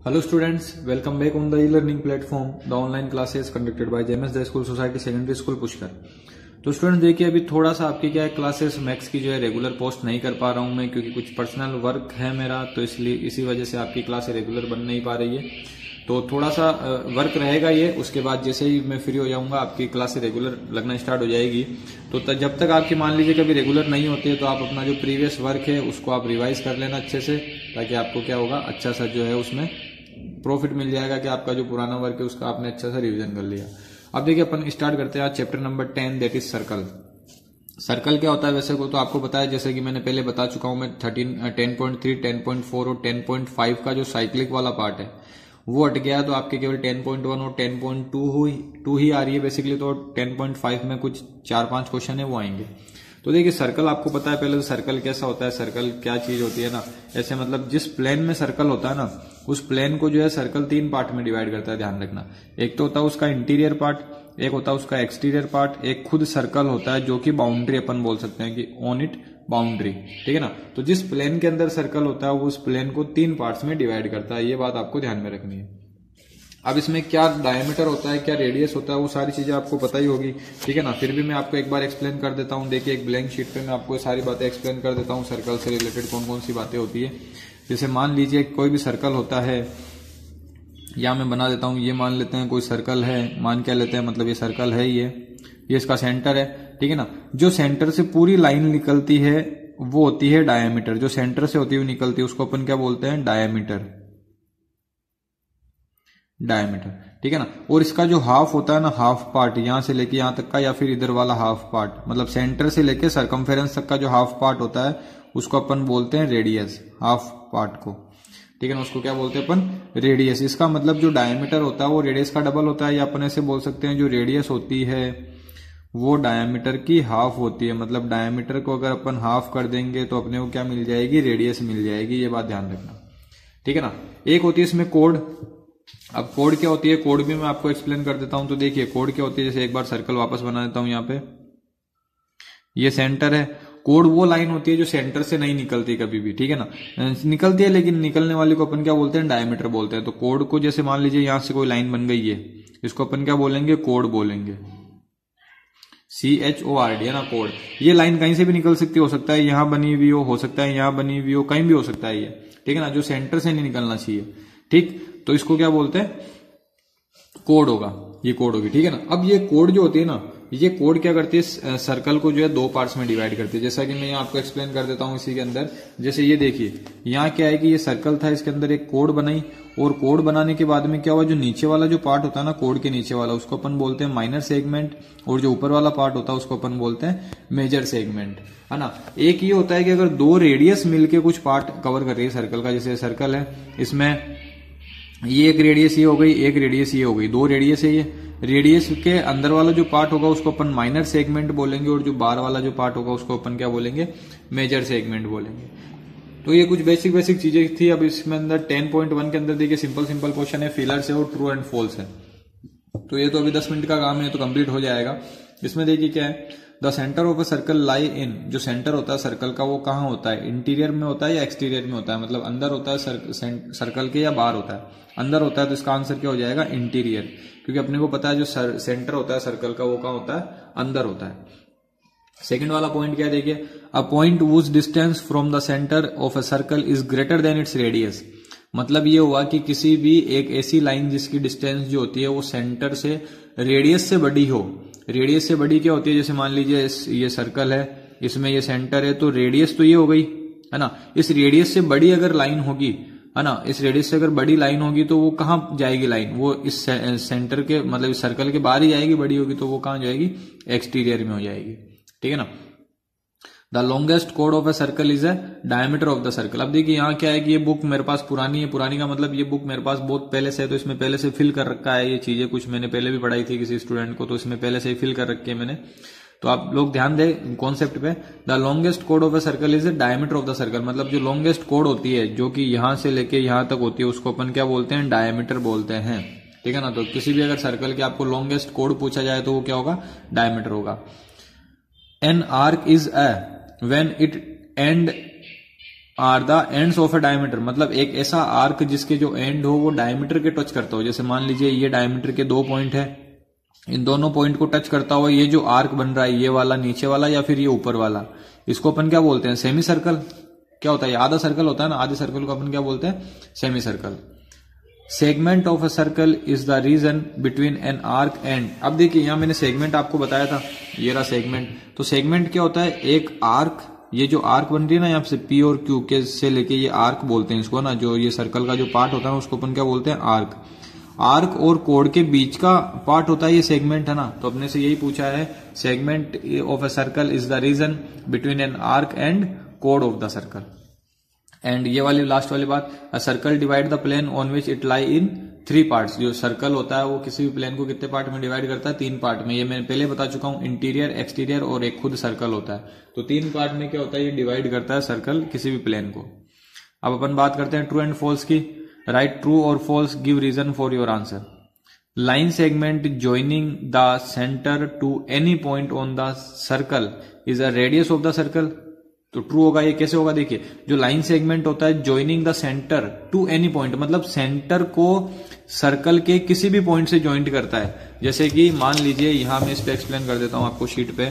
Hello students, welcome back on the e-learning platform, the online classes conducted by JMS The School Society Secondary School Pushkar. तो student देखिए अभी थोड़ा सा आपकी क्या है क्लासेस मैथ्स की जो है रेगुलर पोस्ट नहीं कर पा रहा हूं मैं क्योंकि कुछ पर्सनल वर्क है मेरा, तो इसलिए इसी वजह से आपकी क्लासेस रेगुलर बन नहीं पा रही है। तो थोड़ा सा वर्क रहेगा ये, उसके बाद जैसे ही मैं फ्री हो जाऊंगा आपकी क्लासेस रेगुलर लगना स्टार्ट हो जाएगी। तो जब तक आपकी मान लीजिए कभी रेगुलर नहीं होती है तो आप अपना जो प्रीवियस वर्क है उसको आप रिवाइज कर लेना अच्छे से, ताकि आपको क्या होगा अच्छा सा जो है उसमें प्रॉफिट मिल जाएगा कि आपका जो पुराना वर्क है उसका आपने अच्छा सा रिवीजन कर लिया। अब देखिए अपन स्टार्ट करते हैं आज chapter number 10 that is circle. Circle क्या होता है वैसे को तो आपको पता है, जैसे कि मैंने पहले बता चुका हूं मैं 10.3, 10.4 और 10.5 का जो साइक्लिक वाला पार्ट है वो हट गया, तो आपके केवल 10.1 और 10.2 ही आ रही है बेसिकली। तो 10.5 में कुछ 4-5 क्वेश्चन है वो आएंगे। तो देखिए सर्कल आपको पता है पहले तो सर्कल कैसा होता है, सर्कल क्या चीज होती है ना, ऐसे मतलब जिस प्लेन में सर्कल होता है ना उस प्लेन को जो है सर्कल 3 पार्ट में डिवाइड करता है, ध्यान रखना। एक तो होता है उसका इंटीरियर पार्ट, एक होता है उसका एक्सटीरियर पार्ट, एक खुद सर्कल होता है जो कि बाउंड्री अपन बोल सकते हैं कि ऑन इट बाउंड्री, ठीक है ना। तो जिस प्लेन के अंदर सर्कल होता है वो उस प्लेन को 3 पार्ट्स में डिवाइड करता है, ये बात आपको ध्यान में रखनी है। अब इसमें क्या डायमीटर होता है, क्या रेडियस होता है, वो सारी चीजें आपको पता ही होगी, ठीक है ना। फिर भी मैं आपको एक बार एक्सप्लेन कर देता हूँ। देखिए एक ब्लैंक शीट पे मैं आपको सारी बातें एक्सप्लेन कर देता हूँ, सर्कल से रिलेटेड कौन कौन सी बातें होती है। जैसे मान लीजिए कोई भी सर्कल होता है, या मैं बना देता हूँ, ये मान लेते हैं कोई सर्कल है, मान क्या लेते हैं मतलब ये सर्कल है, ये इसका सेंटर है, ठीक है ना। जो सेंटर से पूरी लाइन निकलती है वो होती है डायमीटर, जो सेंटर से होती हुई निकलती है उसको अपन क्या बोलते हैं, डायमीटर, ठीक है ना। और इसका जो हाफ होता है ना, हाफ पार्ट यहां से लेके यहां तक का, या फिर इधर वाला हाफ पार्ट, मतलब सेंटर से लेके सरकमफेरेंस तक का जो हाफ पार्ट होता है उसको अपन बोलते हैं रेडियस, हाफ पार्ट को, ठीक है ना, उसको क्या बोलते हैं अपन, रेडियस। इसका मतलब जो डायमीटर होता है वो रेडियस का डबल होता है, या अपन ऐसे बोल सकते हैं जो रेडियस होती है वो डायमीटर की हाफ होती है। मतलब डायमीटर को अगर अपन हाफ कर देंगे तो अपने को क्या मिल जाएगी, रेडियस मिल जाएगी, ये बात ध्यान रखना, ठीक है ना। एक होती है इसमें कोड। अब कोड क्या होती है, कोड भी मैं आपको एक्सप्लेन कर देता हूं। तो देखिए कोड क्या होती है, जैसे एक बार सर्कल वापस बना देता हूं, यहाँ पे ये सेंटर है। कोड वो लाइन होती है जो सेंटर से नहीं निकलती कभी भी, ठीक है ना, निकलती है लेकिन निकलने वाली को अपन क्या बोलते हैं, डायमीटर बोलते हैं। तो कोड को जैसे मान लीजिए यहां से कोई लाइन बन गई है, इसको अपन क्या बोलेंगे, कोड बोलेंगे, CHORD है ना, कोड। ये लाइन कहीं से भी निकल सकती हो सकता है यहां बनी हुई हो सकता है यहां बनी हुई हो, कहीं भी हो सकता है ये, ठीक है ना, जो सेंटर से नहीं निकलना चाहिए, ठीक। तो इसको क्या बोलते हैं, कोड होगा, ये कोड होगी, ठीक है ना। अब ये कोड जो होती है ना, ये कोड क्या करती है, सर्कल को जो है 2 पार्ट्स में डिवाइड करती है। जैसा कि मैं यहाँ आपको एक्सप्लेन कर देता हूँ इसी के अंदर। जैसे ये देखिए यहाँ क्या है कि ये सर्कल था, इसके अंदर एक कोड बनाई, और कोड बनाने के बाद में क्या हुआ, जो नीचे वाला जो पार्ट होता है ना कोड के नीचे वाला, उसको अपन बोलते हैं माइनर सेगमेंट, और जो ऊपर वाला पार्ट होता है उसको अपन बोलते हैं मेजर सेगमेंट, है ना। एक ये होता है कि अगर 2 रेडियस मिलके कुछ पार्ट कवर कर रही है सर्कल का, जैसे सर्कल है इसमें ये एक रेडियस ये हो गई, एक रेडियस ये हो गई, 2 रेडियस है। ये रेडियस के अंदर वाला जो पार्ट होगा उसको अपन माइनर सेगमेंट बोलेंगे, और जो बाहर वाला जो पार्ट होगा उसको अपन क्या बोलेंगे, मेजर सेगमेंट बोलेंगे। तो ये कुछ बेसिक चीजें थी। अब इसमें अंदर 10.1 के अंदर देखिए सिंपल क्वेश्चन है, फिलर्स है और ट्रू एंड फॉल्स है। तो ये तो अभी 10 मिनट का काम है तो कंप्लीट हो जाएगा। इसमें देखिए क्या है, the centre of a circle lie in, जो सेंटर होता है सर्कल का वो कहाँ होता है, इंटीरियर में होता है या एक्सटीरियर में होता है, मतलब अंदर होता है सर्कल के या बाहर होता है, अंदर होता है। तो इसका आंसर क्या हो जाएगा, इंटीरियर, क्योंकि अपने को पता है जो सेंटर होता है सर्कल का वो कहाँ होता है, अंदर होता है। सेकंड वाला पॉइंट क्या देखिए, a point whose distance from the centre of a circle is greater than its radius. मतलब ये हुआ कि किसी भी एक ऐसी लाइन जिसकी डिस्टेंस जो होती है वो सेंटर से रेडियस से बड़ी हो। रेडियस से बड़ी क्या होती है, जैसे मान लीजिए ये सर्कल है, इसमें ये सेंटर है, तो रेडियस तो ये हो गई, है ना। इस रेडियस से बड़ी अगर लाइन होगी, है ना, इस रेडियस से अगर बड़ी लाइन होगी तो वो कहाँ जाएगी लाइन, वो इस सेंटर के मतलब इस सर्कल के बाहर ही जाएगी, बड़ी होगी तो वो कहाँ जाएगी, एक्सटीरियर में हो जाएगी, ठीक है ना। The longest code of a circle is a diameter of the circle. अब देखिए यहाँ क्या है कि ये बुक मेरे पास पुरानी है, पुरानी का मतलब ये बुक मेरे पास बहुत पहले से है, तो इसमें पहले से फिल कर रखा है ये चीजें, कुछ मैंने पहले भी पढ़ाई थी किसी स्टूडेंट को, तो इसमें पहले से ही फिल कर रखी है मैंने। तो आप लोग ध्यान दें कॉन्सेप्ट पे। The longest code of a circle is a diameter of the circle, मतलब जो लॉन्गेस्ट कोड होती है जो कि यहां से लेके यहां तक होती है उसको अपन क्या बोलते हैं, डायमीटर बोलते हैं, ठीक है ना। तो किसी भी अगर सर्कल के आपको लॉन्गेस्ट कोड पूछा जाए तो वो क्या होगा, डायमीटर होगा। An arc is a when it end are the ends of a diameter, मतलब एक ऐसा आर्क जिसके जो एंड हो वो डायमीटर के टच करता हो। जैसे मान लीजिए ये डायमीटर के 2 पॉइंट है, इन दोनों पॉइंट को टच करता हुआ ये जो आर्क बन रहा है, ये वाला नीचे वाला या फिर ये ऊपर वाला, इसको अपन क्या बोलते हैं? Semi circle. क्या होता है? आधा सर्कल होता है ना, आधे सर्कल को अपन क्या बोलते हैं? Semi circle. Segment of a circle is the region between an arc and. अब देखिए यहां मैंने सेगमेंट आपको बताया था, ये रहा सेगमेंट। तो सेगमेंट क्या होता है? एक आर्क, ये जो आर्क बन रही है ना यहाँ से पी और क्यू के से लेके ये आर्क बोलते हैं इसको ना, जो ये सर्कल का जो पार्ट होता है उसको अपन क्या बोलते हैं? आर्क। आर्क और कोड के बीच का पार्ट होता है ये सेगमेंट, है ना। तो अपने से यही पूछा है, segment of a circle is the region between an arc and कोड ऑफ द सर्कल। एंड ये वाली लास्ट वाली बात, a circle divide the plane on which it lie in 3 parts. जो सर्कल होता है वो किसी भी प्लेन को कितने पार्ट में डिवाइड करता है? 3 पार्ट में। ये मैंने पहले बता चुका हूं, इंटीरियर, एक्सटीरियर और एक खुद सर्कल होता है। तो 3 पार्ट में क्या होता है? ये डिवाइड करता है सर्कल किसी भी प्लेन को। अब अपन बात करते हैं ट्रू एंड फॉल्स की। राइट ट्रू और false, give reason for your answer. Line segment joining the centre to any point on the circle is a radius of the circle. तो ट्रू होगा। ये कैसे होगा? देखिए, जो लाइन सेगमेंट होता है joining the centre to any point, मतलब सेंटर को सर्कल के किसी भी पॉइंट से ज्वाइंट करता है। जैसे कि मान लीजिए, यहां मैं इस पे एक्सप्लेन कर देता हूं आपको शीट पे,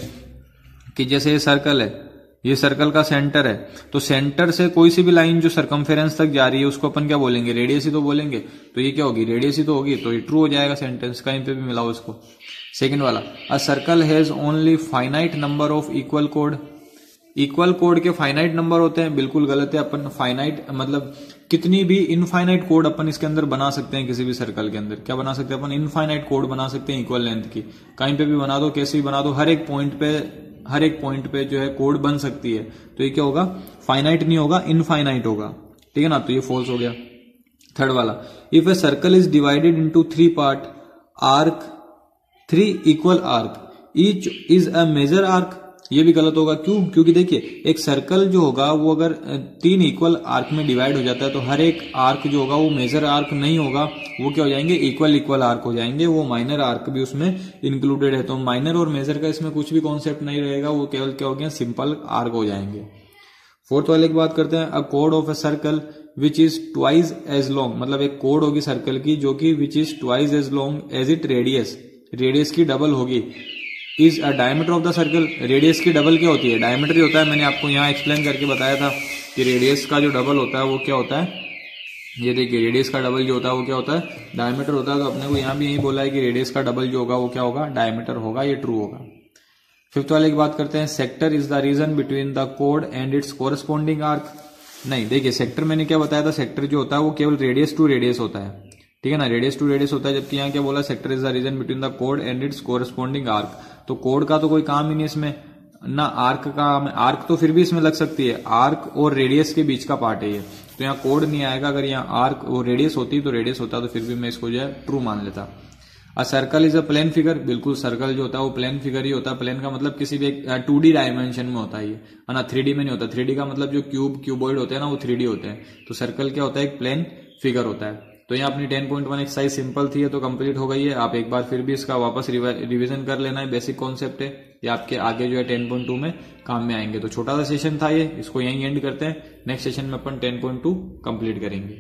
कि जैसे ये सर्कल है, ये सर्कल का सेंटर है, तो सेंटर से कोई सी भी लाइन जो सर्कमफेरेंस तक जा रही है उसको अपन क्या बोलेंगे? रेडियस ही तो बोलेंगे। तो ये क्या होगी? रेडियस ही तो होगी। तो ये ट्रू हो जाएगा सेंटेंस, कहीं पे भी मिलाओ इसको। सेकंड वाला, a circle has only finite number of equal code. Equal code के फाइनाइट नंबर होते हैं, बिल्कुल गलत है। अपन फाइनाइट मतलब कितनी भी इनफाइनाइट कोड अपन इसके अंदर बना सकते हैं। किसी भी सर्कल के अंदर क्या बना सकते हैं अपन? इनफाइनाइट कोड बना सकते हैं इक्वल लेंथ की। कहीं पे भी बना दो, कैसे भी बना दो, हर एक पॉइंट पे जो है कोड बन सकती है। तो ये क्या होगा? फाइनाइट नहीं होगा, इनफाइनाइट होगा। ठीक है ना। तो ये फॉल्स हो गया। थर्ड वाला, if a circle is divided into 3 part, arc 3 equal arc, each is a major arc. ये भी गलत होगा। क्यों? क्योंकि देखिए, एक सर्कल जो होगा वो अगर 3 इक्वल आर्क में डिवाइड हो जाता है तो हर एक आर्क जो होगा वो मेजर आर्क नहीं होगा, वो क्या हो जाएंगे? इक्वल आर्क हो जाएंगे। वो माइनर आर्क भी उसमें इंक्लूडेड है। तो माइनर और मेजर का इसमें कुछ भी कॉन्सेप्ट नहीं रहेगा, वो केवल क्या हो गया? सिंपल आर्क हो जाएंगे। फोर्थ वाले की बात करते हैं, अ कोड of a circle which is twice as long, मतलब एक कोड होगी सर्कल की जो कि which is twice as long as it radius, radius की डबल होगी, is a diameter of the circle. Radius की डबल क्या होती है? डायमीटर ही होता है। मैंने आपको यहाँ एक्सप्लेन करके बताया था कि रेडियस का जो डबल होता है वो क्या होता है? ये देखिए, रेडियस का डबल जो होता है वो क्या होता है? डायमीटर होता है। तो अपने को यहाँ भी यही बोला है कि रेडियस का डबल जो होगा वो क्या होगा? डायमीटर होगा। ये ट्रू होगा। फिफ्थ वाले की बात करते हैं, sector is the region between the code and it's corresponding arc. नहीं, देखिए सेक्टर मैंने क्या बताया था? सेक्टर जो होता है वो केवल रेडियस टू रेडियस होता है। ठीक है ना, रेडियस टू रेडियस होता है। जबकि यहाँ क्या बोला? Sector is the region between the code and it's corresponding arc. तो कोड का तो कोई काम ही नहीं इसमें ना, आर्क का। आर्क तो फिर भी इसमें लग सकती है, आर्क और रेडियस के बीच का पार्ट है ये, तो यहाँ कोड नहीं आएगा। अगर यहाँ आर्क और रेडियस होती तो रेडियस होता, तो फिर भी मैं इसको जो है ट्रू मान लेता। A circle is a plane figure, बिल्कुल सर्कल जो होता है वो प्लेन फिगर ही होता है। प्लेन का मतलब किसी भी 2D डायमेंशन में होता है ये, है ना, 3D में नहीं होता। 3D का मतलब जो क्यूबॉइड होते हैं ना वो 3D होते हैं। तो सर्कल क्या होता है? एक प्लेन फिगर होता है। तो यहाँ अपनी 10.1 एक्सरसाइज सिंपल थी, तो कंप्लीट हो गई है। आप एक बार फिर भी इसका वापस रिवीजन कर लेना है, बेसिक कॉन्सेप्ट है, ये आपके आगे जो है 10.2 में काम में आएंगे। तो छोटा सा सेशन था ये, इसको यहीं एंड करते हैं। नेक्स्ट सेशन में अपन 10.2 कंप्लीट करेंगे।